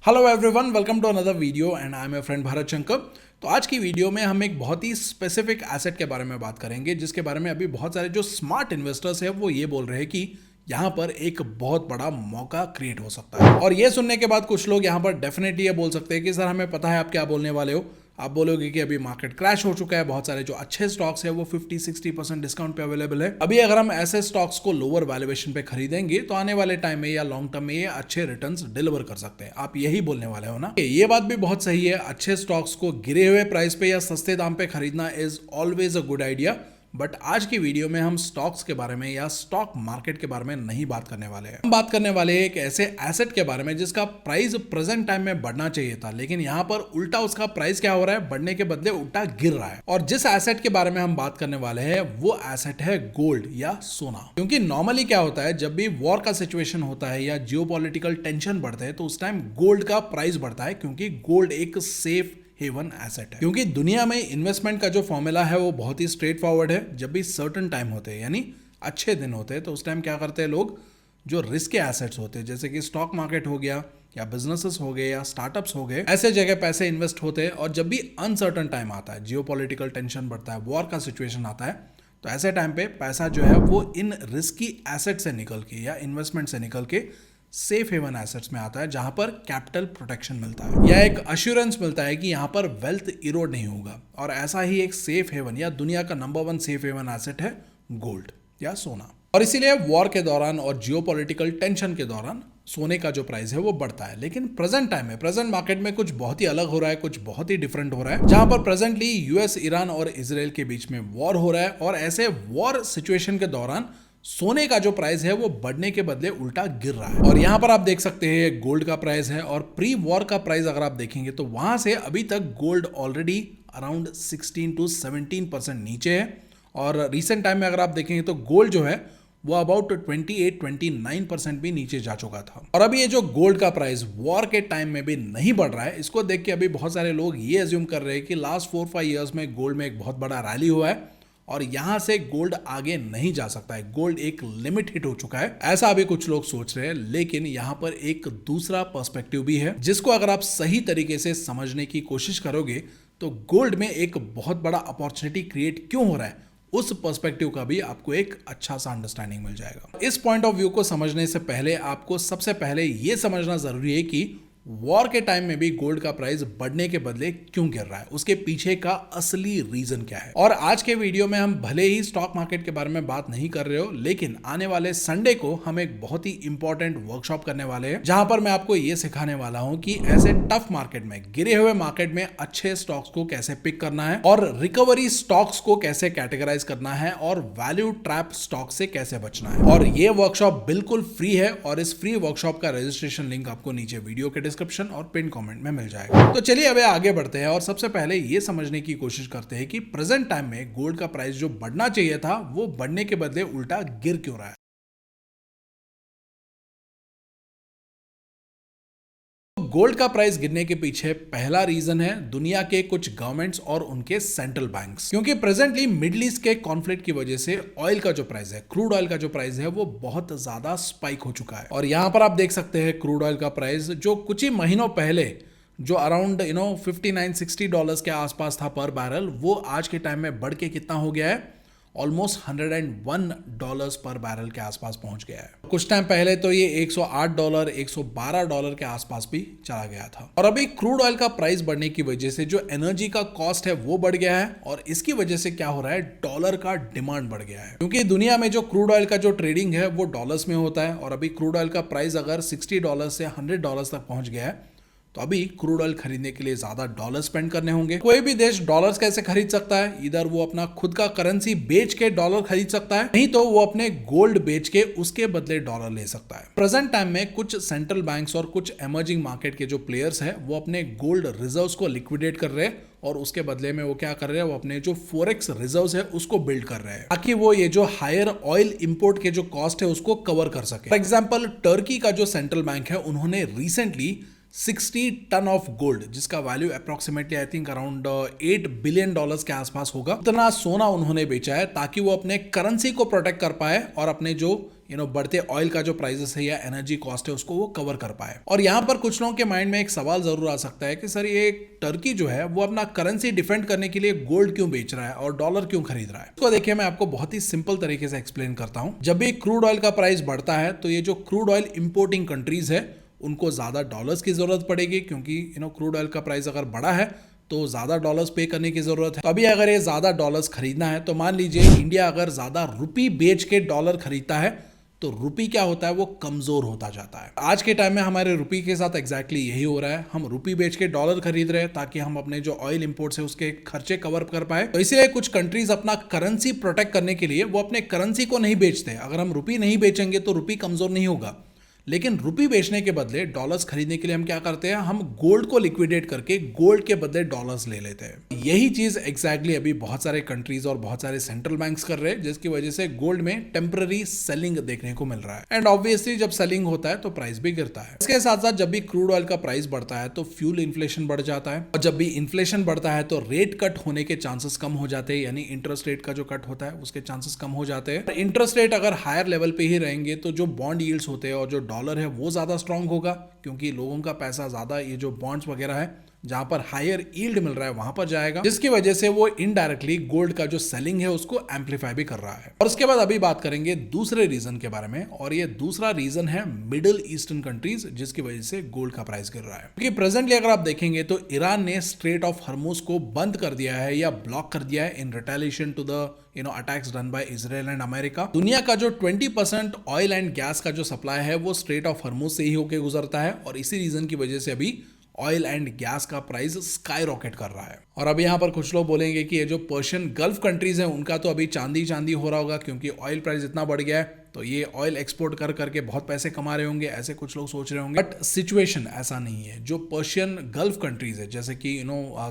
Hello everyone, welcome to another video and I am your friend Bharat Shankar. तो आज की video में हम एक बहुत ही स्पेसिफिक एसेट के बारे में बात करेंगे, जिसके बारे में अभी बहुत सारे जो स्मार्ट इन्वेस्टर्स हैं वो ये बोल रहे हैं कि यहाँ पर एक बहुत बड़ा मौका क्रिएट हो सकता है। और ये सुनने के बाद कुछ लोग यहाँ पर डेफिनेटली ये बोल सकते हैं कि सर हमें पता है आप क्या बोलने वाले हो। आप बोलोगे कि अभी मार्केट क्रैश हो चुका है, बहुत सारे जो अच्छे स्टॉक्स है वो 50-60% डिस्काउंट पे अवेलेबल है। अभी अगर हम ऐसे स्टॉक्स को लोअर वैल्यूएशन पे खरीदेंगे तो आने वाले टाइम में या लॉन्ग टर्म में ये अच्छे रिटर्न्स डिलीवर कर सकते हैं। आप यही बोलने वाले हो ना। ये बात भी बहुत सही है, अच्छे स्टॉक्स को गिरे हुए प्राइस पे या सस्ते दाम पे खरीदना is always a good idea. But आज की वीडियो में हम स्टॉक्स के बारे में या स्टॉक मार्केट के बारे में नहीं बात करने वाले हैं। हम बात करने वाले हैं एक ऐसे एसेट के बारे में जिसका प्राइस प्रेजेंट टाइम में बढ़ना चाहिए था, लेकिन यहाँ पर उल्टा उसका प्राइस क्या हो रहा है, बढ़ने के बदले उल्टा गिर रहा है। और जिस एसेट के बारे में हम बात करने वाले हैं वो एसेट है गोल्ड या सोना। क्योंकि नॉर्मली क्या होता है, जब भी वॉर का सिचुएशन होता है या जियोपॉलिटिकल टेंशन बढ़ते हैं तो उस टाइम गोल्ड का प्राइस बढ़ता है, क्योंकि गोल्ड एक सेफ हेवन एसेट है। क्योंकि दुनिया में इन्वेस्टमेंट का जो फॉर्मूला है वो बहुत ही स्ट्रेट फॉरवर्ड है। जब भी सर्टेन टाइम होते हैं यानी अच्छे दिन होते हैं तो उस टाइम क्या करते हैं लोग, जो रिस्क एसेट्स होते हैं जैसे कि स्टॉक मार्केट हो गया या बिजनेसेस हो गए या स्टार्टअप्स हो गए, ऐसे जगह पैसे इन्वेस्ट होते हैं। और जब भी अनसर्टन टाइम आता है, जियोपॉलिटिकल टेंशन बढ़ता है, वॉर का सिचुएशन आता है, तो ऐसे टाइम पे पैसा जो है वो इन रिस्की एसेट से निकल के या इन्वेस्टमेंट से निकल के सेफ हेवन एसेट्स में आता है, जहां पर कैपिटल प्रोटेक्शन मिलता है या एक अश्योरेंस मिलता है कि यहां पर वेल्थ इरोड नहीं होगा। और ऐसा ही एक सेफ हेवन या दुनिया का नंबर 1 सेफ हेवन एसेट है गोल्ड या सोना। और इसीलिए वॉर के दौरान और जियोपॉलिटिकल टेंशन के दौरान सोने का जो प्राइस है वो बढ़ता है। लेकिन प्रेजेंट टाइम में, प्रेजेंट मार्केट में कुछ बहुत ही अलग हो रहा है, कुछ बहुत ही डिफरेंट हो रहा है, जहां पर प्रेजेंटली यूएस, ईरान और इजराइल के बीच में वॉर हो रहा है। और ऐसे वॉर सिचुएशन के दौरान सोने का जो प्राइस है वो बढ़ने के बदले उल्टा गिर रहा है। और यहां पर आप देख सकते हैं गोल्ड का प्राइस है, और प्री वॉर का प्राइस अगर आप देखेंगे तो वहां से अभी तक गोल्ड ऑलरेडी अराउंड 16 to 17% नीचे है। और रिसेंट टाइम में अगर आप देखेंगे तो गोल्ड जो है वो अबाउट 28-29% भी नीचे जा चुका था। और अभी ये जो गोल्ड का प्राइस वॉर के टाइम में भी नहीं बढ़ रहा है, इसको देख के अभी बहुत सारे लोग ये अज्यूम कर रहे हैं कि लास्ट 4-5 ईयर्स में गोल्ड में एक बहुत बड़ा रैली हुआ है और यहां से गोल्ड आगे नहीं जा सकता है, गोल्ड एक लिमिट हिट हो चुका है, ऐसा अभी कुछ लोग सोच रहे हैं। लेकिन यहां पर एक दूसरा पर्सपेक्टिव भी है, जिसको अगर आप सही तरीके से समझने की कोशिश करोगे तो गोल्ड में एक बहुत बड़ा अपॉर्चुनिटी क्रिएट क्यों हो रहा है, उस पर्सपेक्टिव का भी आपको एक अच्छा सा अंडरस्टैंडिंग मिल जाएगा। इस पॉइंट ऑफ व्यू को समझने से पहले आपको सबसे पहले यह समझना जरूरी है कि वॉर के टाइम में भी गोल्ड का प्राइस बढ़ने के बदले क्यों गिर रहा है, उसके पीछे का असली रीजन क्या है। और आज के वीडियो में हम भले ही स्टॉक मार्केट के बारे में बात नहीं कर रहे हो, लेकिन आने वाले संडे को हम एक बहुत ही इंपॉर्टेंट वर्कशॉप करने वाले हैं, जहां पर मैं आपको यह सिखाने वाला हूं कि ऐसे टफ मार्केट में, गिरे हुए मार्केट में अच्छे स्टॉक्स को कैसे पिक करना है और रिकवरी स्टॉक्स को कैसे कैटेगराइज करना है और वैल्यू ट्रैप स्टॉक से कैसे बचना है। और यह वर्कशॉप बिल्कुल फ्री है और इस फ्री वर्कशॉप का रजिस्ट्रेशन लिंक आपको नीचे वीडियो के डिस्क्रिप्शन और पिन कमेंट में मिल जाएगा। तो चलिए अब आगे बढ़ते हैं और सबसे पहले ये समझने की कोशिश करते हैं कि प्रेजेंट टाइम में गोल्ड का प्राइस जो बढ़ना चाहिए था वो बढ़ने के बदले उल्टा गिर क्यों रहा है। गोल्ड का प्राइस गिरने के पीछे पहला रीजन है दुनिया के कुछ गवर्नमेंट्स और उनके सेंट्रल बैंक्स। क्योंकि प्रेजेंटली मिडिल ईस्ट के कॉन्फ्लिक्ट की वजह से ऑयल का जो प्राइस है, क्रूड ऑयल का जो प्राइस है वो बहुत ज्यादा स्पाइक हो चुका है। और यहां पर आप देख सकते हैं क्रूड ऑयल का प्राइस जो कुछ ही महीनों पहले जो अराउंड $59-60 के आसपास था पर बैरल, वो आज के टाइम में बढ़ के कितना हो गया है, ऑलमोस्ट $101 पर बैरल के आसपास पहुंच गया है। कुछ टाइम पहले तो ये $108, $112 के आसपास भी चला गया था। और अभी क्रूड ऑयल का प्राइस बढ़ने की वजह से जो एनर्जी का कॉस्ट है वो बढ़ गया है, और इसकी वजह से क्या हो रहा है, डॉलर का डिमांड बढ़ गया है। क्योंकि दुनिया में जो क्रूड ऑयल का जो ट्रेडिंग है वो डॉलर्स में होता है, और अभी क्रूड ऑयल का प्राइस अगर $60 से $100 तक पहुंच गया है तो अभी क्रूड ऑयल खरीदने के लिए ज्यादा डॉलर स्पेंड करने होंगे। कोई भी देश डॉलर्स कैसे खरीद सकता है, इधर वो अपना खुद का करेंसी बेच के डॉलर खरीद सकता है, नहीं तो वो अपने गोल्ड बेच के उसके बदले डॉलर ले सकता है। प्रेजेंट टाइम में कुछ सेंट्रल बैंक्स और कुछ इमर्जिंग मार्केट के जो प्लेयर्स हैं वो अपने गोल्ड रिजर्व्स को लिक्विडेट कर रहे हैं, और उसके बदले में वो क्या कर रहे हैं, वो अपने जो फॉरेक्स रिजर्व्स है उसको बिल्ड कर रहे हैं, ताकि वो ये जो हायर ऑयल इंपोर्ट के जो कॉस्ट है उसको कवर कर सके। फॉर एग्जांपल टर्की का जो सेंट्रल बैंक है उन्होंने रिसेंटली 60 टन ऑफ गोल्ड, जिसका value approximately I think around $8 billion के आसपास होगा, उतना सोना उन्होंने बेचा है ताकि वो अपने करेंसी को प्रोटेक्ट कर पाए और अपने जो बढ़ते ऑयल का जो प्राइसेस है या एनर्जी कॉस्ट है उसको वो कवर कर पाए। और यहाँ पर कुछ लोगों के माइंड में एक सवाल जरूर आ सकता है कि सर ये टर्की जो है वो अपना करेंसी डिफेंड करने के लिए गोल्ड क्यों बेच रहा है और डॉलर क्यों खरीद रहा है। इसको देखिए मैं आपको बहुत ही सिंपल तरीके से एक्सप्लेन करता हूँ। जब भी क्रूड ऑयल का प्राइस बढ़ता है तो ये जो क्रूड ऑयल इंपोर्टिंग कंट्रीज है उनको ज्यादा डॉलर्स की जरूरत पड़ेगी, क्योंकि क्रूड ऑयल का प्राइस अगर बढ़ा है तो ज्यादा डॉलर्स पे करने की जरूरत है। तो अभी अगर ये ज्यादा डॉलर्स खरीदना है तो मान लीजिए इंडिया अगर ज्यादा रुपी बेच के डॉलर खरीदता है तो रुपी क्या होता है वो कमजोर होता जाता है। आज के टाइम में हमारे रुपी के साथ एग्जैक्टली यही हो रहा है। हम रुपी बेच के डॉलर खरीद रहे हैं ताकि हम अपने जो ऑयल इंपोर्ट्स है उसके खर्चे कवर कर पाए। तो इसलिए कुछ कंट्रीज अपना करेंसी प्रोटेक्ट करने के लिए वो अपने करेंसी को नहीं बेचते। अगर हम रुपी नहीं बेचेंगे तो रुपी कमजोर नहीं होगा, लेकिन रुपी बेचने के बदले डॉलर्स खरीदने के लिए हम क्या करते हैं, हम गोल्ड को लिक्विडेट करके गोल्ड के बदले डॉलर्स ले लेते हैं। यही चीज एग्जैक्टली अभी बहुत सारे कंट्रीज और बहुत सारे सेंट्रल बैंक्स कर रहे हैं, जिसकी वजह से गोल्ड में टेम्पररी सेलिंग देखने को मिल रहा है। एंड ऑब्वियसली जब सेलिंग होता है तो प्राइस भी गिरता है। इसके साथ साथ जब भी क्रूड ऑयल का प्राइस बढ़ता है तो फ्यूल इन्फ्लेशन बढ़ जाता है, और जब भी इन्फ्लेशन बढ़ता है तो रेट कट होने के चांसेस कम हो जाते हैं, यानी इंटरेस्ट रेट का जो कट होता है उसके चांसेस कम हो जाते हैं। इंटरेस्ट रेट अगर हायर लेवल पे ही रहेंगे तो जो बॉन्ड यील्ड्स होते हैं और जो डॉलर है वो ज्यादा स्ट्रांग होगा, क्योंकि लोगों का पैसा ज्यादा ये जो बॉन्ड्स वगैरह है जहां पर हायर यील्ड मिल रहा है वहां पर जाएगा, जिसकी वजह से वो इनडायरेक्टली गोल्ड का जो सेलिंग है उसको एम्पलीफाई भी कर रहा है। और उसके बाद अभी बात करेंगे दूसरे रीजन के बारे में, और ये दूसरा रीजन है मिडिल ईस्टर्न कंट्रीज, जिसकी वजह से गोल्ड का प्राइस गिर रहा है। क्योंकि प्रेजेंटली अगर आप देखेंगे तो ईरान ने स्ट्रेट ऑफ हर्मुज को बंद कर दिया है या ब्लॉक कर दिया है in retaliation to the attacks done by Israel and America. दुनिया का जो 20% ऑयल एंड गैस का जो सप्लाई है वो स्ट्रेट ऑफ हर्मुज से ही होकर गुजरता है, और इसी रीजन की वजह से अभी ऑयल एंड गैस का प्राइस स्काई रॉकेट कर रहा है। और अब यहाँ पर कुछ लोग बोलेंगे कि ये जो पर्शियन गल्फ कंट्रीज हैं उनका तो अभी चांदी चांदी हो रहा होगा, क्योंकि ऑयल प्राइस इतना बढ़ गया है तो ये ऑयल एक्सपोर्ट कर करके बहुत पैसे कमा रहे होंगे, ऐसे कुछ लोग सोच रहे होंगे। बट सिचुएशन ऐसा नहीं है। जो पर्शियन गल्फ कंट्रीज है जैसे कि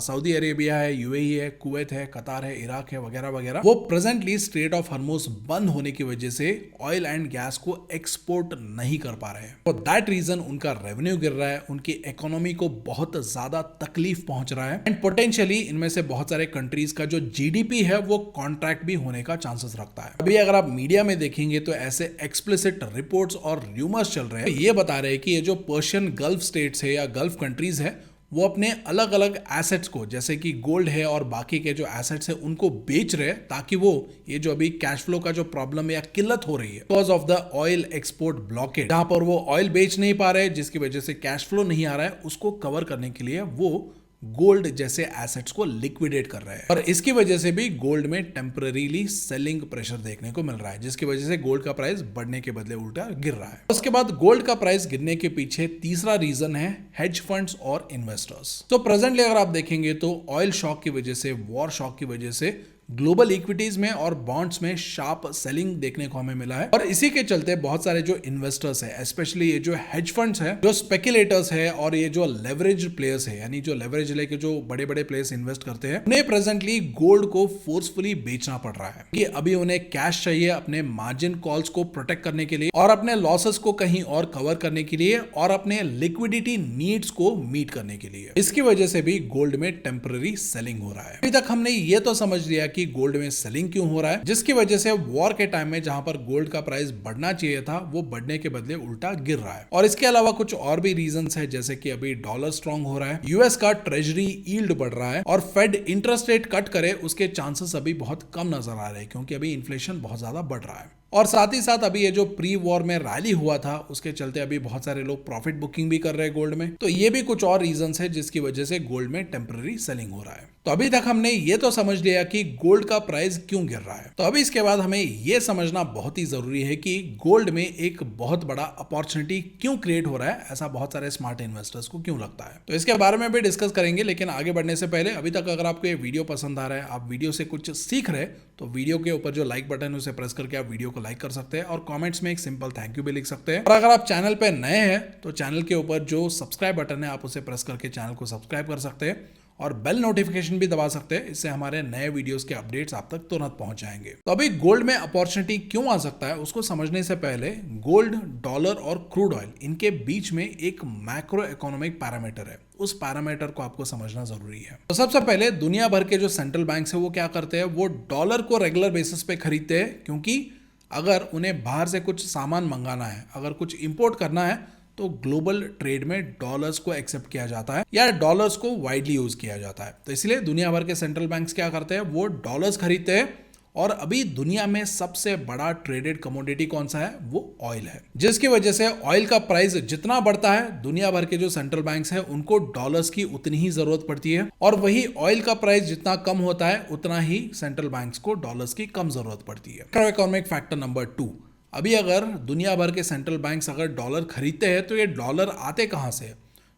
सऊदी अरेबिया है, यूएई है, कुवैत है, कतार है, इराक है वगैरह वगैरह, वो प्रेजेंटली स्ट्रेट ऑफ हर्मुज बंद होने की वजह से ऑयल एंड गैस को एक्सपोर्ट नहीं कर पा रहे हैं। फॉर दैट रीजन उनका रेवेन्यू गिर रहा है, उनकी इकोनॉमी को बहुत ज्यादा तकलीफ पहुंच रहा है, एंड पोटेंशियली इनमें से बहुत सारे कंट्रीज का जो जीडीपी है वो कॉन्ट्रैक्ट भी होने का चांसेस रखता है। अभी अगर आप मीडिया में देखेंगे तो ऐसे एक्सप्लिसिट रिपोर्ट्स और र्यूमर्स चल रहे हैं, ये बता रहे हैं कि ये जो पर्शियन गल्फ स्टेट्स है या गल्फ कंट्रीज है वो अपने अलग अलग एसेट्स को, जैसे कि गोल्ड है और बाकी के जो एसेट्स है उनको बेच रहे हैं, ताकि वो ये जो अभी कैश फ्लो का जो प्रॉब्लम है या किल्लत हो रही है because of the oil export blockage, जहां पर वो ऑयल बेच नहीं पा रहे जिसकी वजह से कैश फ्लो नहीं आ रहा है, उसको कवर करने के लिए वो गोल्ड जैसे एसेट्स को लिक्विडेट कर रहे हैं। और इसकी वजह से भी गोल्ड में टेम्पररीली सेलिंग प्रेशर देखने को मिल रहा है, जिसकी वजह से गोल्ड का प्राइस बढ़ने के बदले उल्टा गिर रहा है। उसके बाद गोल्ड का प्राइस गिरने के पीछे तीसरा रीजन है हेज फंड्स और इन्वेस्टर्स। तो प्रेजेंटली अगर आप देखेंगे तो ऑयल शॉक की वजह से, वॉर शॉक की वजह से ग्लोबल इक्विटीज में और बॉन्ड्स में शार्प सेलिंग देखने को हमें मिला है, और इसी के चलते बहुत सारे जो इन्वेस्टर्स है, स्पेशली ये जो हेज फंड्स है, जो स्पेकुलेटर्स है और ये जो लेवरेज प्लेयर्स है, यानी जो लेवरेज लेके जो बड़े बड़े प्लेयर्स इन्वेस्ट करते हैं, उन्हें प्रेजेंटली गोल्ड को फोर्सफुली बेचना पड़ रहा है कि अभी उन्हें कैश चाहिए अपने मार्जिन कॉल्स को प्रोटेक्ट करने के लिए, और अपने लॉसेस को कहीं और कवर करने के लिए, और अपने लिक्विडिटी नीड्स को मीट करने के लिए। इसकी वजह से भी गोल्ड में टेम्पररी सेलिंग हो रहा है। अभी तक हमने ये तो समझ लिया कि गोल्ड में सेलिंग क्यों हो रहा है, जिसकी वजह से वॉर के टाइम में जहां पर गोल्ड का प्राइस बढ़ना चाहिए था वो बढ़ने के बदले उल्टा गिर रहा है। और इसके अलावा कुछ और भी रीजंस है, जैसे कि अभी डॉलर स्ट्रांग हो रहा है, यूएस का ट्रेजरी यील्ड बढ़ रहा है, और फेड इंटरेस्ट रेट कट करे उसके चांसेस अभी बहुत कम नजर आ रहे हैं, क्योंकि अभी इन्फ्लेशन बहुत ज्यादा बढ़ रहा है। और साथ ही साथ अभी ये जो प्री वॉर में रैली हुआ था उसके चलते अभी बहुत सारे लोग प्रॉफिट बुकिंग भी कर रहे हैं गोल्ड में। तो ये भी कुछ और रीजंस है जिसकी वजह से गोल्ड में टेम्पररी सेलिंग हो रहा है। तो अभी तक हमने ये तो समझ लिया कि गोल्ड का प्राइस क्यों गिर रहा है। तो अभी इसके बाद हमें ये समझना बहुत ही जरूरी है कि गोल्ड में एक बहुत बड़ा अपॉर्चुनिटी क्यों क्रिएट हो रहा है, ऐसा बहुत सारे स्मार्ट इन्वेस्टर्स को क्यों लगता है। तो इसके बारे में भी डिस्कस करेंगे, लेकिन आगे बढ़ने से पहले अभी तक अगर आपको ये वीडियो पसंद आ रहा है, आप वीडियो से कुछ सीख रहे हैं, तो वीडियो के ऊपर जो लाइक बटन है उसे प्रेस करके आप वीडियो को लाइक कर सकते हैं, और कमेंट्स में एक सिंपल थैंक यू भी लिख सकते हैं। और अगर आप चैनल पे नए हैं तो चैनल के ऊपर जो सब्सक्राइब बटन है आप उसे प्रेस करके चैनल को सब्सक्राइब कर सकते हैं, और बेल नोटिफिकेशन भी दबा सकते हैं। इससे हमारे नए वीडियोस के अपडेट्स आप तक तुरंत पहुंच जाएंगे। तो अभी गोल्ड में अपॉर्चुनिटी क्यों आ सकता है उसको समझने से पहले गोल्ड, डॉलर और क्रूड ऑयल, इनके बीच में एक मैक्रो इकोनॉमिक पैरामीटर है, उस पैरामीटर को आपको समझना जरूरी है। तो सबसे पहले दुनिया भर के जो सेंट्रल बैंक्स है वो क्या करते हैं, वो डॉलर को रेगुलर बेसिस पे खरीदते हैं, क्योंकि अगर उन्हें बाहर से कुछ सामान मंगाना है, अगर कुछ इंपोर्ट करना है, तो ग्लोबल ट्रेड में डॉलर्स को एक्सेप्ट किया जाता है या डॉलर्स को वाइडली यूज किया जाता है। तो इसलिए दुनिया भर के सेंट्रल बैंक्स क्या करते हैं, वो डॉलर्स खरीदते हैं। और अभी दुनिया में सबसे बड़ा ट्रेडेड कमोडिटी कौन सा है, वो ऑयल है, जिसकी वजह से ऑयल का प्राइस जितना बढ़ता है, दुनिया भर के जो सेंट्रल बैंक्स हैं उनको डॉलर्स की उतनी ही जरूरत पड़ती है, और वही ऑयल का प्राइस जितना कम होता है उतना ही सेंट्रल बैंक्स को डॉलर्स की कम जरूरत पड़ती है। इकोनॉमिक फैक्टर नंबर 2, अभी अगर दुनिया भर के सेंट्रल बैंक्स अगर डॉलर खरीदते हैं तो ये डॉलर आते कहां से,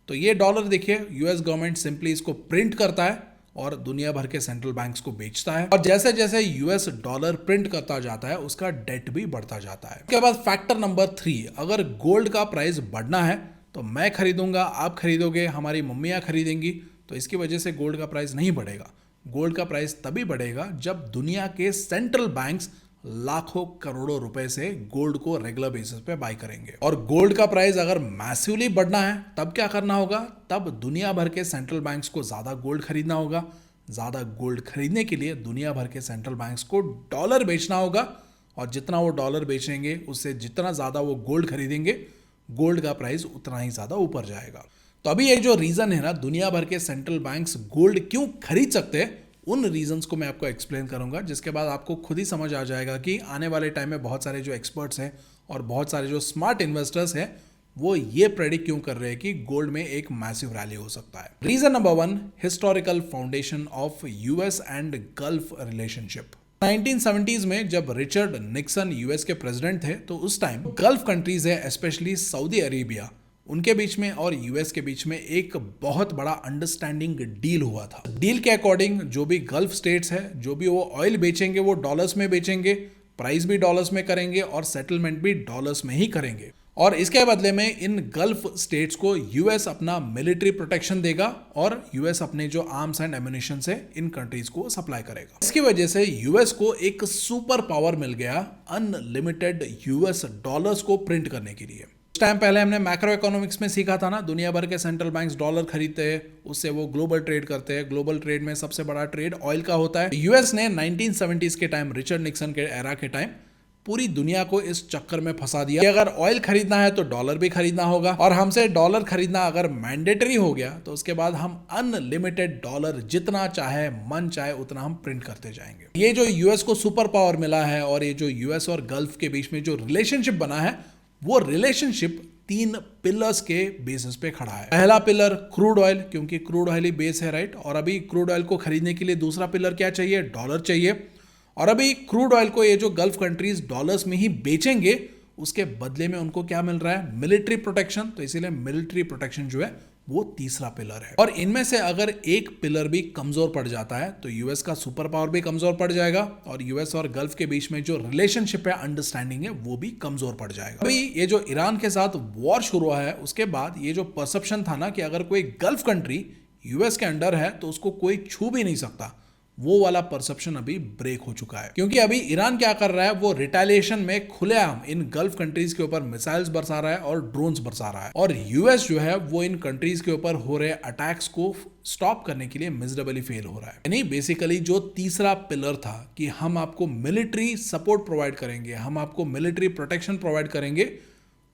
तो ये डॉलर देखिए यूएस गवर्नमेंट सिंपली इसको प्रिंट करता है और दुनिया भर के सेंट्रल बैंक्स को बेचता है, और जैसे जैसे यूएस डॉलर प्रिंट करता जाता है उसका डेट भी बढ़ता जाता है। उसके बाद फैक्टर नंबर 3, अगर गोल्ड का प्राइस बढ़ना है तो मैं खरीदूंगा, आप खरीदोगे, हमारी मम्मियां खरीदेंगी, तो इसकी वजह से गोल्ड का प्राइस नहीं बढ़ेगा। गोल्ड का प्राइस तभी बढ़ेगा जब दुनिया के सेंट्रल बैंक्स लाखों करोड़ों रुपए से गोल्ड को रेगुलर बेसिस पे बाय करेंगे। और गोल्ड का प्राइस अगर मैसिवली बढ़ना है तब क्या करना होगा, तब दुनिया भर के सेंट्रल बैंक्स को ज्यादा गोल्ड खरीदना होगा। ज्यादा गोल्ड खरीदने के लिए दुनिया भर के सेंट्रल बैंक्स को डॉलर बेचना होगा, और जितना वो डॉलर बेचेंगे उससे जितना ज्यादा वो गोल्ड खरीदेंगे, गोल्ड का प्राइस उतना ही ज्यादा ऊपर जाएगा। तो अभी ये जो रीजन है ना, दुनिया भर के सेंट्रल बैंक्स गोल्ड क्यों खरीद सकते हैं, उन रीजंस को मैं आपको एक्सप्लेन करूंगा, जिसके बाद आपको खुद ही समझ आ जाएगा कि आने वाले टाइम में बहुत सारे जो एक्सपर्ट्स हैं और बहुत सारे जो स्मार्ट इन्वेस्टर्स हैं वो ये प्रेडिक्ट क्यों कर रहे हैं कि गोल्ड में एक मैसिव रैली हो सकता है। Reason number 1, historical foundation of US and Gulf relationship. 1970s में जब रिचर्ड निक्सन यूएस के प्रेसिडेंट थे तो उस टाइम गल्फ कंट्रीज है, स्पेशली सऊदी अरेबिया, उनके बीच में और यूएस के बीच में एक बहुत बड़ा अंडरस्टैंडिंग डील हुआ था। डील के अकॉर्डिंग जो भी गल्फ स्टेट्स है, जो भी वो ऑयल बेचेंगे वो डॉलर्स में बेचेंगे, प्राइस भी डॉलर्स में करेंगे और सेटलमेंट भी डॉलर्स में ही करेंगे। और इसके बदले में इन गल्फ स्टेट्स को यूएस अपना मिलिट्री प्रोटेक्शन देगा और यूएस अपने जो आर्म्स एंड एम्युनिशन से इन कंट्रीज को सप्लाई करेगा। इसकी वजह से यूएस को एक सुपर पावर मिल गया, अनलिमिटेड यूएस डॉलर्स को प्रिंट करने के लिए। कुछ टाइम पहले हमने मैक्रो इकोनॉमिक्स में सीखा था ना, दुनिया भर के सेंट्रल बैंक्स डॉलर खरीदते हैं, उससे वो ग्लोबल ट्रेड करते हैं। ग्लोबल ट्रेड में सबसे बड़ा ट्रेड ऑयल का होता है। यूएस ने 1970s के टाइम, रिचर्ड निक्सन के एरा के टाइम, पूरी दुनिया को इस चक्कर में फंसा दिया कि अगर ऑयल खरीदना है तो डॉलर भी खरीदना होगा, और हमसे डॉलर खरीदना अगर मैंडेटरी हो गया तो उसके बाद हम अनलिमिटेड डॉलर जितना चाहे मन चाहे उतना हम प्रिंट करते जाएंगे। ये जो यूएस को सुपर पावर मिला है और ये जो यूएस और गल्फ के बीच में जो रिलेशनशिप बना है, वो रिलेशनशिप 3 पिलर्स के बेसिस पे खड़ा है। पहला पिलर क्रूड ऑयल, क्योंकि क्रूड ऑयल ही बेस है, राइट। और अभी क्रूड ऑयल को खरीदने के लिए दूसरा पिलर क्या चाहिए, डॉलर चाहिए। और अभी क्रूड ऑयल को ये जो गल्फ कंट्रीज डॉलर्स में ही बेचेंगे, उसके बदले में उनको क्या मिल रहा है, मिलिट्री प्रोटेक्शन। तो इसीलिए मिलिट्री प्रोटेक्शन जो है वो तीसरा पिलर है। और इनमें से अगर एक पिलर भी कमजोर पड़ जाता है तो यूएस का सुपर पावर भी कमजोर पड़ जाएगा, और यूएस और गल्फ के बीच में जो रिलेशनशिप है, अंडरस्टैंडिंग है, वो भी कमजोर पड़ जाएगा। अभी ये जो ईरान के साथ वॉर शुरू हुआ है, उसके बाद ये जो परसेप्शन था ना कि अगर कोई गल्फ कंट्री यूएस के अंडर है तो उसको कोई छू भी नहीं सकता, वो वाला परसेप्शन अभी ब्रेक हो चुका है। क्योंकि अभी ईरान क्या कर रहा है, वो रिटेलिएशन में खुलेआम इन गल्फ कंट्रीज के ऊपर मिसाइल्स बरसा रहा है और ड्रोन्स बरसा रहा है। और यूएस जो है वो इन कंट्रीज के ऊपर हो रहे अटैक्स को स्टॉप करने के लिए मिजरेबली फेल हो रहा है। यानी बेसिकली जो तीसरा पिलर था कि हम आपको मिलिट्री सपोर्ट प्रोवाइड करेंगे, हम आपको मिलिट्री प्रोटेक्शन प्रोवाइड करेंगे,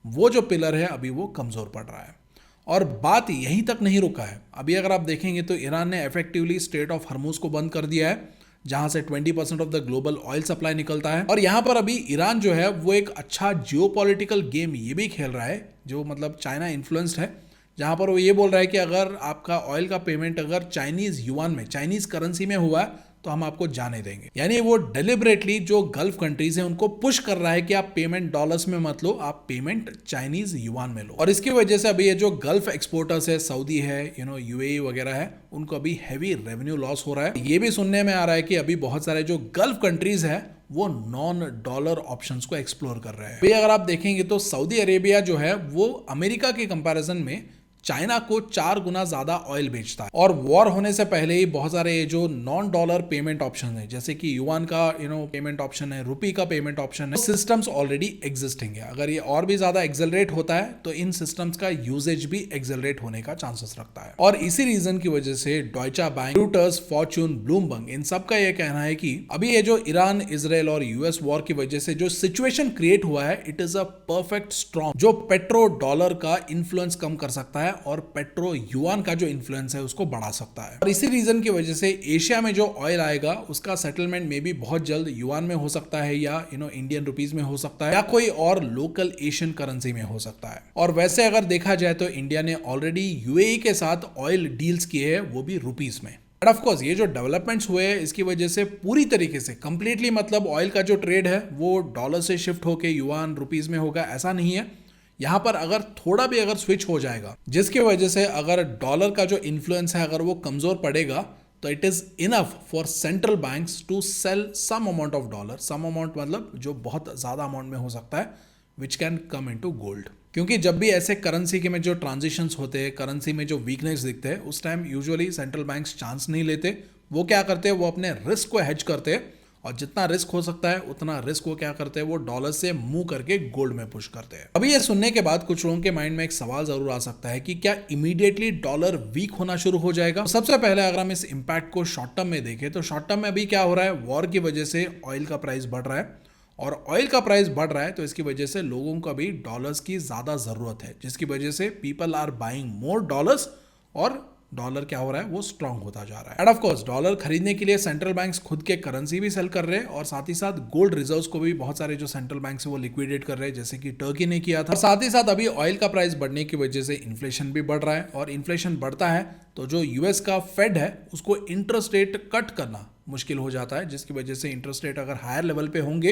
वो जो पिलर है अभी वो कमजोर पड़ रहा है। और बात यहीं तक नहीं रुका है। अभी अगर आप देखेंगे तो ईरान ने इफेक्टिवली स्ट्रेट ऑफ हॉर्मुज को बंद कर दिया है, जहां से 20% of the global oil supply निकलता है। और यहां पर अभी ईरान जो है वो एक अच्छा जियोपॉलिटिकल गेम ये भी खेल रहा है, जो मतलब चाइना इन्फ्लुएंस्ड है, जहां पर वो ये बोल रहा है कि अगर आपका ऑयल का पेमेंट अगर चाइनीज युआन में, चाइनीज करेंसी में हुआ है तो हम आपको जाने देंगे। यानी वो डेलिबरेटली जो गल्फ कंट्रीज हैं उनको पुश कर रहा है कि आप पेमेंट डॉलर्स में मत लो, आप पेमेंट चाइनीज युआन में लो। और इसकी वजह से अभी ये जो गल्फ एक्सपोर्टर्स है, सऊदी है, यूएई वगैरह है, उनको अभी हैवी रेवेन्यू लॉस हो रहा है। ये भी सुनने में आ रहा है कि अभी बहुत सारे जो गल्फ कंट्रीज है वो नॉन डॉलर ऑप्शंस को एक्सप्लोर कर रहे हैं। अभी अगर आप देखेंगे तो सऊदी अरेबिया जो है वो अमेरिका के कंपैरिजन में चाइना को 4 गुना ज्यादा ऑयल बेचता है। और वॉर होने से पहले ही बहुत सारे जो नॉन डॉलर पेमेंट ऑप्शन है, जैसे कि युआन का पेमेंट ऑप्शन है, रुपी का पेमेंट ऑप्शन है, सिस्टम्स ऑलरेडी एग्जिस्टिंग है। अगर ये और भी ज्यादा एक्सेलरेट होता है तो इन सिस्टम्स का यूजेज भी एक्सेलरेट होने का चांसेस रखता है। और इसी रीजन की वजह से डॉयचा बैंक, रॉयटर्स, फॉर्च्यून, ब्लूमबर्ग, इन सब का यह कहना है कि अभी ये जो ईरान, इजराइल और यूएस वॉर की वजह से जो सिचुएशन क्रिएट हुआ है, it is a perfect strong जो पेट्रो डॉलर का इन्फ्लुएंस कम कर सकता है और पेट्रो युआन का जो इन्फ्लुएंस है उसको बढ़ा सकता है। और इसी रीजन की वजह से एशिया में जो ऑयल आएगा उसका सेटलमेंट में भी बहुत जल्द युआन में हो सकता है, या इंडियन रुपीज में हो सकता है, या कोई और लोकल एशियन करेंसी में हो सकता है। और वैसे अगर देखा जाए तो इंडिया ने ऑलरेडी यूएई के साथ ऑयल डील्स किए हैं, वो भी रुपीज में। बट ऑफ कोर्स ये जो डेवलपमेंट्स हुए हैं इसकी वजह से पूरी तरीके से कंप्लीटली मतलब ऑयल का जो ट्रेड है वो डॉलर से शिफ्ट होके युआन, रुपीज में होगा, ऐसा नहीं है। यहां पर अगर थोड़ा भी अगर स्विच हो जाएगा, जिसकी वजह से अगर डॉलर का जो इन्फ्लुएंस है अगर वो कमजोर पड़ेगा, तो it is enough for central banks to sell some amount of dollar. Some amount मतलब जो बहुत ज्यादा अमाउंट में हो सकता है, which can come into gold. क्योंकि जब भी ऐसे करेंसी के में जो ट्रांजिशंस होते हैं, करेंसी में जो वीकनेस दिखते हैं, उस time usually central banks chance नहीं लेते। वो क्या करते हैं, वो अपने रिस्क को हेज करते हैं, और जितना रिस्क हो सकता है उतना रिस्क को क्या करते हैं, वो डॉलर से मूव करके गोल्ड में पुश करते हैं। अभी ये सुनने के बाद कुछ लोगों के माइंड में एक सवाल जरूर आ सकता है कि क्या इमीडिएटली डॉलर वीक होना शुरू हो जाएगा। सबसे पहले अगर हम इस इंपैक्ट को शॉर्ट टर्म में देखें तो शॉर्ट टर्म में अभी क्या हो रहा है, वॉर की वजह से ऑयल का प्राइस बढ़ रहा है, और ऑयल का प्राइस बढ़ रहा है तो इसकी वजह से लोगों को अभी डॉलर्स की ज्यादा जरूरत है, जिसकी वजह से people are buying more dollars, और डॉलर क्या हो रहा है, वो स्ट्रांग होता जा रहा है। एंड ऑफ कोर्स डॉलर खरीदने के लिए सेंट्रल बैंक्स खुद के करेंसी भी सेल कर रहे हैं, और साथ ही साथ गोल्ड रिजर्व्स को भी बहुत सारे जो सेंट्रल बैंक्स है वो लिक्विडेट कर रहे हैं, जैसे कि टर्की ने किया था। और साथ ही साथ अभी ऑयल का प्राइस बढ़ने की वजह से इन्फ्लेशन भी बढ़ रहा है, और इन्फ्लेशन बढ़ता है तो जो यूएस का फेड है उसको इंटरेस्ट रेट कट करना मुश्किल हो जाता है, जिसकी वजह से इंटरेस्ट रेट अगर हायर लेवल पे होंगे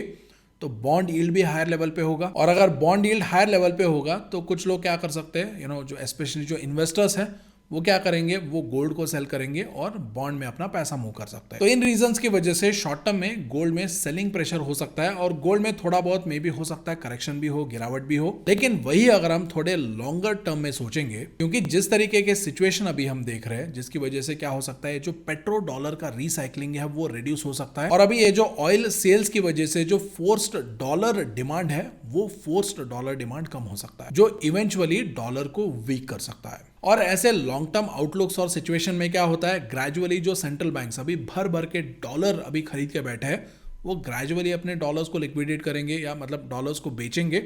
तो बॉन्ड यील्ड भी हायर लेवल पे होगा, और अगर बॉन्ड यील्ड हायर लेवल पे होगा तो कुछ लोग क्या कर सकते हैं, जो स्पेशली जो इन्वेस्टर्स हैं वो क्या करेंगे, वो गोल्ड को सेल करेंगे और बॉन्ड में अपना पैसा मूव कर सकते हैं। तो इन रीजंस की वजह से शॉर्ट टर्म में गोल्ड में सेलिंग प्रेशर हो सकता है, और गोल्ड में थोड़ा बहुत मे भी हो सकता है करेक्शन भी हो, गिरावट भी हो। लेकिन वही अगर हम थोड़े लॉन्गर टर्म में सोचेंगे, क्योंकि जिस तरीके के सिचुएशन अभी हम देख रहे हैं, जिसकी वजह से क्या हो सकता है, जो पेट्रो डॉलर का रिसाइकलिंग है वो रिड्यूस हो सकता है, और अभी ये जो ऑयल सेल्स की वजह से जो फोर्स्ड डॉलर डिमांड है, वो फोर्स्ड डॉलर डिमांड कम हो सकता है, जो इवेंचुअली डॉलर को वीक कर सकता है। और ऐसे लॉन्ग टर्म आउटलुक्स और सिचुएशन में क्या होता है, ग्रेजुअली जो सेंट्रल बैंक्स अभी भर भर के डॉलर अभी खरीद के बैठे हैं, वो ग्रेजुअली अपने डॉलर्स को लिक्विडेट करेंगे, या मतलब डॉलर्स को बेचेंगे,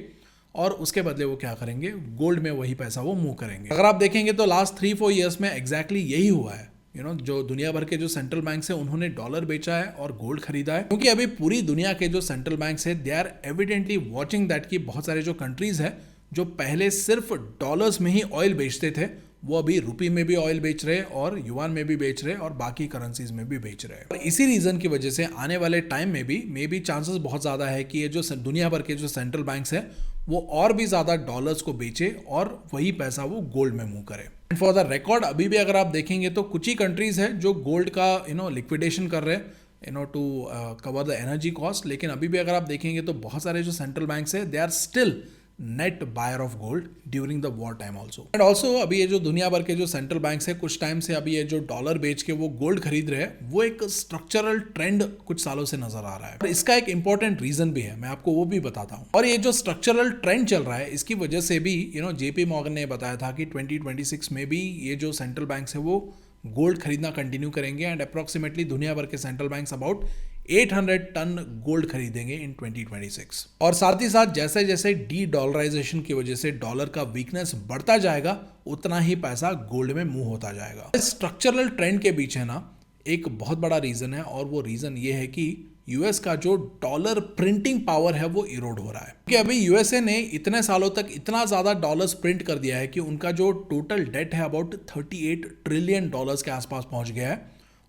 और उसके बदले वो क्या करेंगे, गोल्ड में वही पैसा वो मूव करेंगे। अगर आप देखेंगे तो लास्ट 3-4 ईयर्स में एग्जैक्टली यही हुआ है। जो दुनिया भर के जो सेंट्रल बैंक्स है उन्होंने डॉलर बेचा है और गोल्ड खरीदा है, क्योंकि अभी पूरी दुनिया के जो सेंट्रल बैंक्स है, they are evidently watching that कि बहुत सारे जो कंट्रीज है जो पहले सिर्फ डॉलर्स में ही ऑयल बेचते थे, वो अभी रुपी में भी ऑयल बेच रहे हैं, और युआन में भी बेच रहे हैं, और बाकी करेंसीज में भी बेच रहे हैं। और इसी रीजन की वजह से आने वाले टाइम में भी चांसेस बहुत ज्यादा है कि ये जो दुनिया भर के जो सेंट्रल बैंक्स है वो और भी ज्यादा डॉलर्स को बेचे और वही पैसा वो गोल्ड में मूव करे। एंड फॉर द रिकॉर्ड अभी भी अगर आप देखेंगे तो कुछ ही कंट्रीज है जो गोल्ड का लिक्विडेशन कर रहे हैं to cover the energy cost, लेकिन अभी भी अगर आप देखेंगे तो बहुत सारे जो सेंट्रल बैंक्स है, they are still net buyer of gold during the war time also. And also अभी ये जो दुनिया भर के जो सेंट्रल बैंक्स है, कुछ टाइम से अभी ये जो डॉलर बेच के वो गोल्ड खरीद रहे हैं, वो एक स्ट्रक्चरल ट्रेंड कुछ सालों से नजर आ रहा है, और इसका एक इंपॉर्टेंट रीजन भी है, मैं आपको वो भी बताता हूँ। और ये जो स्ट्रक्चरल ट्रेंड चल रहा है, इसकी वजह से भी जेपी मॉर्गन ने बताया था कि 2026 में भी ये जो सेंट्रल बैंक्स है वो गोल्ड खरीदना कंटिन्यू करेंगे, एंड अप्रोक्सीमेटली दुनिया भर के central banks about 800 ton gold खरीदेंगे इन 2026। और साथ ही साथ जैसे जैसे डी डॉलराइजेशन की वजह से डॉलर का वीकनेस बढ़ता जाएगा, उतना ही पैसा गोल्ड में मूव होता जाएगा। इस स्ट्रक्चरल ट्रेंड के पीछे ना एक बहुत बड़ा रीजन है, और वो रीजन ये है कि यूएस का जो डॉलर प्रिंटिंग पावर है वो इरोड हो रहा है। कि अभी यूएसए ने इतने सालों तक इतना ज्यादा डॉलर्स प्रिंट कर दिया है कि उनका जो टोटल डेट है अबाउट 38 ट्रिलियन डॉलर्स के आसपास पहुंच गया है,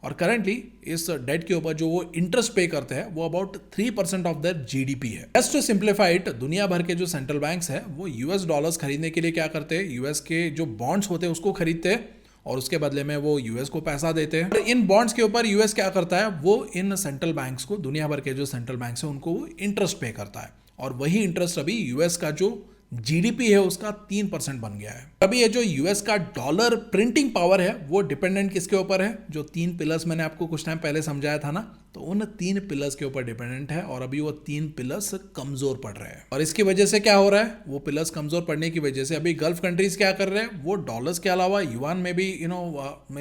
और करेंटली इस डेट के ऊपर जो वो इंटरेस्ट पे करते हैं वो अबाउट 3% ऑफ देयर जीडीपी है। जस्ट टू सिंप्लीफाई इट, दुनिया भर के जो सेंट्रल बैंक्स है वो यूएस डॉलर्स खरीदने के लिए क्या करते हैं, यूएस के जो बॉन्ड्स होते हैं उसको खरीदते हैं, और उसके बदले में वो यूएस को पैसा देते हैं। इन बॉन्ड्स के ऊपर यूएस क्या करता है, वो इन सेंट्रल बैंक्स को, दुनिया भर के जो सेंट्रल बैंक्स है उनको वो इंटरेस्ट पे करता है, और वही इंटरेस्ट अभी यूएस का जो जीडीपी है उसका 3% बन गया है। अभी ये जो यूएस का डॉलर प्रिंटिंग पावर है वो डिपेंडेंट किसके ऊपर है? जो 3 पिलर्स मैंने आपको कुछ टाइम पहले समझाया था ना, तो उन 3 पिलर्स के ऊपर डिपेंडेंट है और अभी वो 3 पिलर्स कमजोर पड़ रहे हैं। और इसकी वजह से क्या हो रहा है? वो पिलर्स कमजोर पड़ने की वजह से अभी गल्फ कंट्रीज क्या कर रहे हैं? वो डॉलर्स के अलावा युआन में भी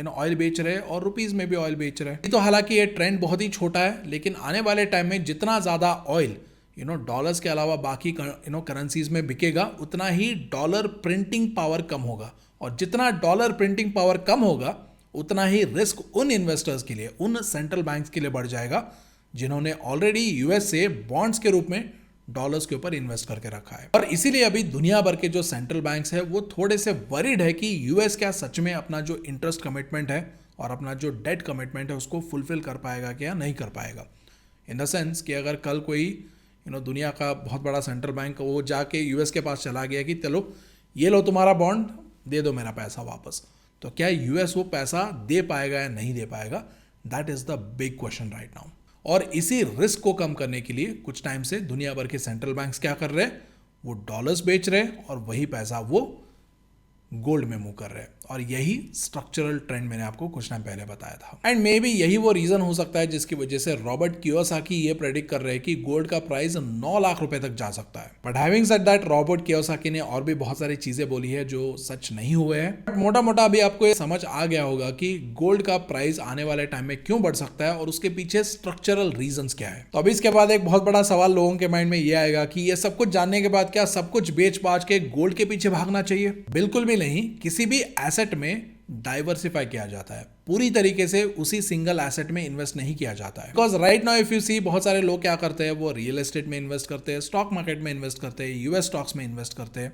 ऑयल बेच रहे हैं और रुपीज में भी ऑयल बेच रहे हैं। तो हालांकि ये ट्रेंड बहुत ही छोटा है, लेकिन आने वाले टाइम में जितना ज्यादा ऑयल डॉलर्स के अलावा बाकी करेंसीज में बिकेगा, उतना ही डॉलर प्रिंटिंग पावर कम होगा। और जितना डॉलर प्रिंटिंग पावर कम होगा, उतना ही रिस्क उन इन्वेस्टर्स के लिए, उन सेंट्रल बैंक्स के लिए बढ़ जाएगा जिन्होंने ऑलरेडी यूएस से बॉन्ड्स के रूप में डॉलर्स के ऊपर इन्वेस्ट करके रखा है। और इसीलिए अभी दुनिया भर के जो सेंट्रल बैंक्स है वो थोड़े से वरीड है कि यूएस क्या सच में अपना जो इंटरेस्ट कमिटमेंट है और अपना जो डेट कमिटमेंट है उसको फुलफिल कर पाएगा क्या नहीं कर पाएगा। इन द सेंस कि अगर कल कोई दुनिया का बहुत बड़ा सेंट्रल बैंक वो जाके यूएस के पास चला गया कि चलो ये लो तुम्हारा बॉन्ड, दे दो मेरा पैसा वापस, तो क्या यूएस वो पैसा दे पाएगा या नहीं दे पाएगा? That is the big question right now. और इसी रिस्क को कम करने के लिए कुछ टाइम से दुनिया भर के सेंट्रल बैंक्स क्या कर रहे हैं? वो डॉलर्स बेच रहे हैं और वही पैसा वो गोल्ड में मूव कर रहे हैं। और यही स्ट्रक्चरल ट्रेंड मैंने आपको कुछ टाइम पहले बताया था। एंड मे बी यही वो रीजन हो सकता है जिसकी वजह से रॉबर्ट कियोसाकी ये प्रेडिक्ट कर रहे हैं कि गोल्ड का प्राइस 9 लाख रुपए तक जा सकता है। But having said that, Robert Kiyosaki ने और भी बहुत सारी चीजें बोली है जो सच नहीं हुए हैं। बट मोटा मोटा अभी आपको ये समझ आ गया होगा कि गोल्ड का प्राइस आने वाले टाइम में क्यों बढ़ सकता है और उसके पीछे स्ट्रक्चरल रीजंस क्या है। तो अभी इसके बाद एक बहुत बड़ा सवाल लोगों के माइंड में ये आएगा कि ये सब कुछ जानने के बाद क्या सब कुछ बेच बाच के गोल्ड के पीछे भागना चाहिए? बिल्कुल भी नहीं। किसी भी एसेट में डाइवर्सिफाई किया जाता है, पूरी तरीके से उसी सिंगल एसेट में इन्वेस्ट नहीं किया जाता है। Because right now if you see, बहुत सारे लोग क्या करते हैं, वो रियल एस्टेट में इन्वेस्ट करते हैं, स्टॉक मार्केट में इन्वेस्ट करते हैं, यूएस स्टॉक्स में इन्वेस्ट करते हैं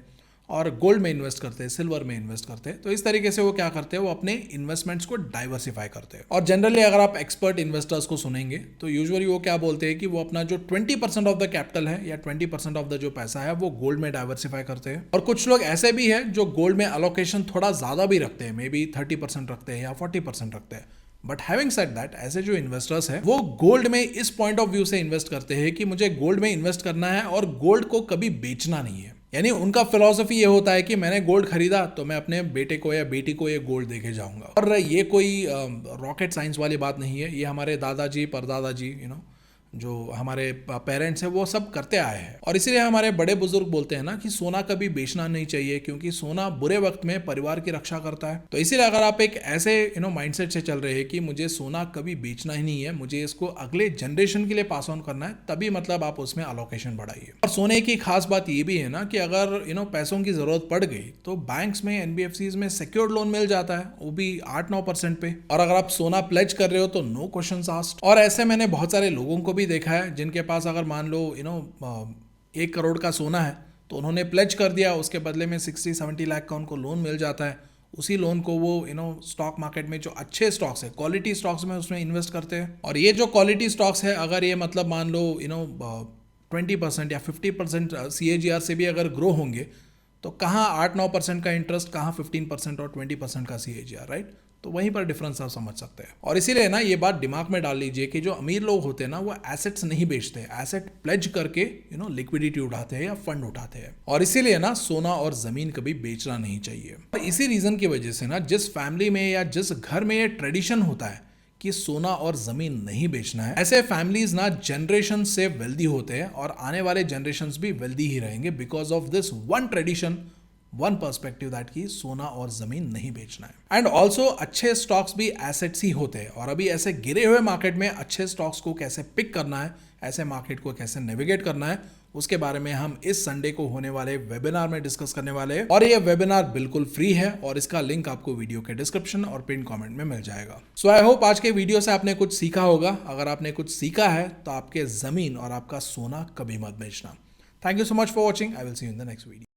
और गोल्ड में इन्वेस्ट करते हैं, सिल्वर में इन्वेस्ट करते हैं। तो इस तरीके से वो क्या करते हैं, वो अपने इन्वेस्टमेंट्स को डाइवर्सिफाई करते हैं। और जनरली अगर आप एक्सपर्ट इन्वेस्टर्स को सुनेंगे तो यूजुअली वो क्या बोलते हैं कि वो अपना जो 20% ऑफ द कैपिटल है या 20% ऑफ द जो पैसा है वो गोल्ड में डाइवर्सिफाई करते हैं। और कुछ लोग ऐसे भी है जो गोल्ड में अलोकेशन थोड़ा ज्यादा भी रखते हैं, मे बी 30% रखते हैं या 40% रखते हैं। बट हैविंग सेड दैट, ऐसे जो इन्वेस्टर्स हैं वो गोल्ड में इस पॉइंट ऑफ व्यू से इन्वेस्ट करते हैं कि मुझे गोल्ड में इन्वेस्ट करना है और गोल्ड को कभी बेचना नहीं है। यानी उनका फिलॉसफी ये होता है कि मैंने गोल्ड खरीदा तो मैं अपने बेटे को या बेटी को ये गोल्ड देके जाऊंगा। और ये कोई रॉकेट साइंस वाली बात नहीं है, ये हमारे दादाजी परदादाजी जो हमारे पेरेंट्स हैं वो सब करते आए हैं। और इसीलिए हमारे बड़े बुजुर्ग बोलते हैं ना कि सोना कभी बेचना नहीं चाहिए, क्योंकि सोना बुरे वक्त में परिवार की रक्षा करता है। तो इसीलिए अगर आप एक ऐसे माइंडसेट से चल रहे हैं कि मुझे सोना कभी बेचना ही नहीं है, मुझे इसको अगले जनरेशन के लिए पास ऑन करना है, तभी मतलब आप उसमें अलोकेशन बढ़ाइए। और सोने की खास बात ये भी है ना कि अगर पैसों की जरूरत पड़ गई तो बैंक्स में, एनबीएफसीज में सिक्योर्ड लोन मिल जाता है, वो भी 8-9% पे। और अगर आप सोना प्लेज कर रहे हो तो नो क्वेश्चंस आस्क्ड। और ऐसे मैंने बहुत सारे लोगों को भी देखा है जिनके पास अगर मान लो 1 करोड़ का सोना है तो उन्होंने प्लेज कर दिया, उसके बदले में 60-70 लाख का उनको लोन मिल जाता है। उसी लोन को वो स्टॉक मार्केट में जो अच्छे स्टॉक्स है, क्वालिटी स्टॉक्स में उसमें इन्वेस्ट करते हैं। और ये जो क्वालिटी स्टॉक्स है, अगर ये मतलब मान लो 20% या 50% CAGR से भी अगर ग्रो होंगे तो कहाँ 8-9% का इंटरेस्ट, कहाँ 15% और 20% का CAGR, राइट? तो वहीं पर डिफरेंस आप समझ सकते हैं। और इसीलिए ना ये बात दिमाग में डाल लीजिए कि जो अमीर लोग होते हैं ना वो एसेट्स नहीं बेचते, एसेट प्लेज करके लिक्विडिटी उठाते हैं या फंड उठाते हैं। और इसीलिए ना सोना और जमीन कभी बेचना नहीं चाहिए। और इसी रीजन की वजह से ना जिस फैमिली में या जिस घर में ये ट्रेडिशन होता है कि सोना और जमीन नहीं बेचना है, ऐसे फैमिलीज ना जनरेशन से वेल्दी होते हैं और आने वाले जनरेशंस भी वेल्दी ही रहेंगे because of this one tradition, one perspective that की सोना और जमीन नहीं बेचना है। एंड ऑल्सो अच्छे स्टॉक्स भी एसेट्स ही होते हैं। और अभी ऐसे गिरे हुए मार्केट में अच्छे स्टॉक्स को कैसे पिक करना है, ऐसे मार्केट को कैसे नेविगेट करना है, उसके बारे में हम इस संडे को होने वाले वेबिनार में डिस्कस करने वाले हैं। और ये वेबिनार बिल्कुल फ्री है और इसका लिंक आपको वीडियो के डिस्क्रिप्शन और पिन कमेंट में मिल जाएगा। सो आई होप आज के वीडियो से आपने कुछ सीखा होगा। अगर आपने कुछ सीखा है तो आपके जमीन और आपका सोना कभी मत बेचना। Thank you so much for watching. I will see you in the next video.